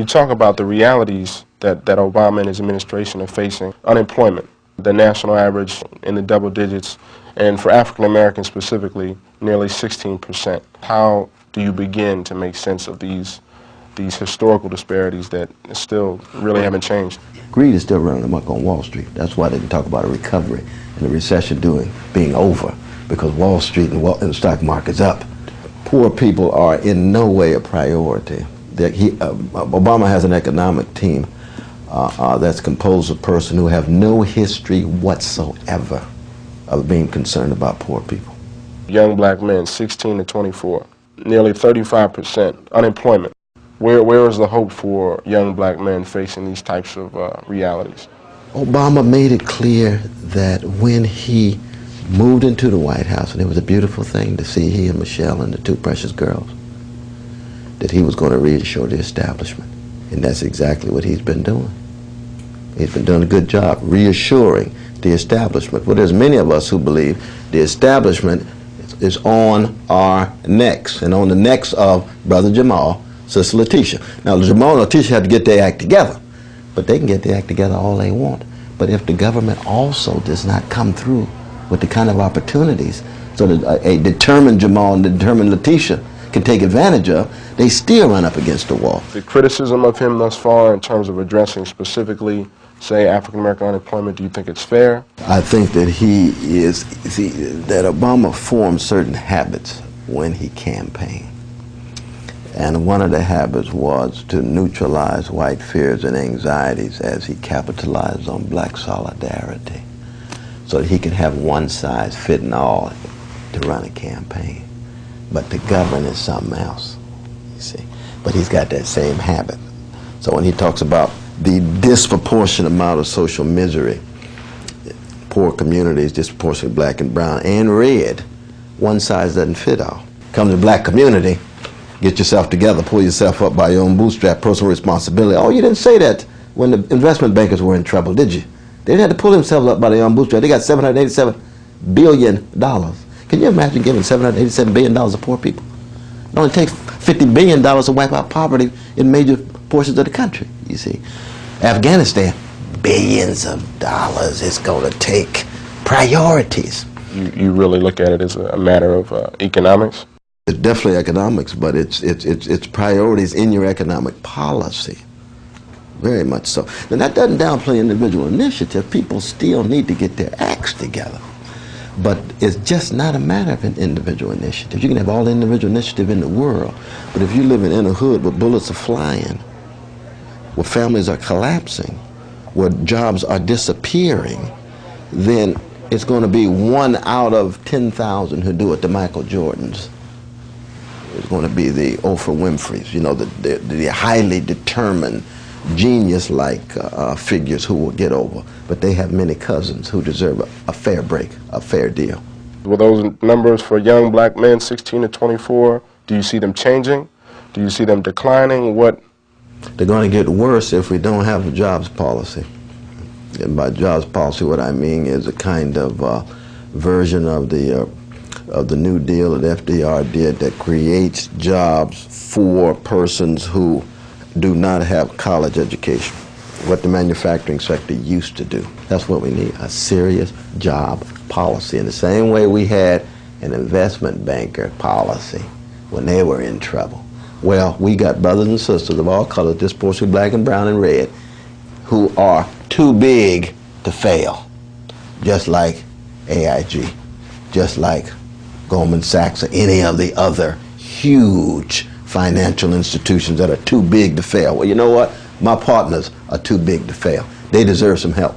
you talk about the realities that Obama and his administration are facing, unemployment, the national average in the double digits, and for African Americans specifically, nearly 16%. How do you begin to make sense of these historical disparities that still really haven't changed? Greed is still running amok on Wall Street. That's why they can talk about a recovery and the recession being over, because Wall Street and the stock market's up. Poor people are in no way a priority. Obama has an economic team that's composed of persons who have no history whatsoever of being concerned about poor people. Young black men, 16 to 24, nearly 35% unemployment. Where is the hope for young black men facing these types of realities? Obama made it clear that when he moved into the White House, and it was a beautiful thing to see he and Michelle and the two precious girls, that he was going to reassure the establishment. And that's exactly what he's been doing. He's been doing a good job reassuring the establishment. Well, there's many of us who believe the establishment is on our necks, and on the necks of Brother Jamal, Sister Letitia. Now, Jamal and Letitia have to get their act together, but they can get their act together all they want. But if the government also does not come through with the kind of opportunities so that a determined Jamal and a determined Letitia can take advantage of, they still run up against the wall. The criticism of him thus far in terms of addressing specifically, say, African American unemployment, do you think it's fair? I think that that Obama formed certain habits when he campaigned. And one of the habits was to neutralize white fears and anxieties as he capitalized on black solidarity, so that he could have one size fitting all to run a campaign. But to govern is something else, you see. But he's got that same habit. So when he talks about the disproportionate amount of social misery, poor communities, disproportionately black and brown and red, one size doesn't fit all. Come to the black community, get yourself together, pull yourself up by your own bootstrap, personal responsibility. Oh, you didn't say that when the investment bankers were in trouble, did you? They didn't have to pull themselves up by their own bootstrap. They got $787 billion. Can you imagine giving $787 billion to poor people? It only takes $50 billion to wipe out poverty in major portions of the country, you see. Afghanistan, billions of dollars. It's going to take priorities. You really look at it as a matter of economics? It's definitely economics, but it's priorities in your economic policy. Very much so. Now, that doesn't downplay individual initiative. People still need to get their acts together. But it's just not a matter of an individual initiative. You can have all the individual initiative in the world, but if you live in a hood where bullets are flying, where families are collapsing, where jobs are disappearing, then it's going to be 1 out of 10,000 who do it, the Michael Jordans. It's going to be the Oprah Winfreys, you know, the highly determined, genius-like figures who will get over. But they have many cousins who deserve a fair break, a fair deal. Will those numbers for young black men, 16 to 24, do you see them changing? Do you see them declining? What? They're going to get worse if we don't have a jobs policy. And by jobs policy, what I mean is a kind of version of the New Deal that FDR did that creates jobs for persons who do not have college education, what the manufacturing sector used to do. That's what we need, a serious job policy. In the same way we had an investment banker policy when they were in trouble. Well, we got brothers and sisters of all colors, disproportionately black and brown and red, who are too big to fail, just like AIG, just like Goldman Sachs or any of the other huge financial institutions that are too big to fail. Well, you know what? My partners are too big to fail. They deserve some help.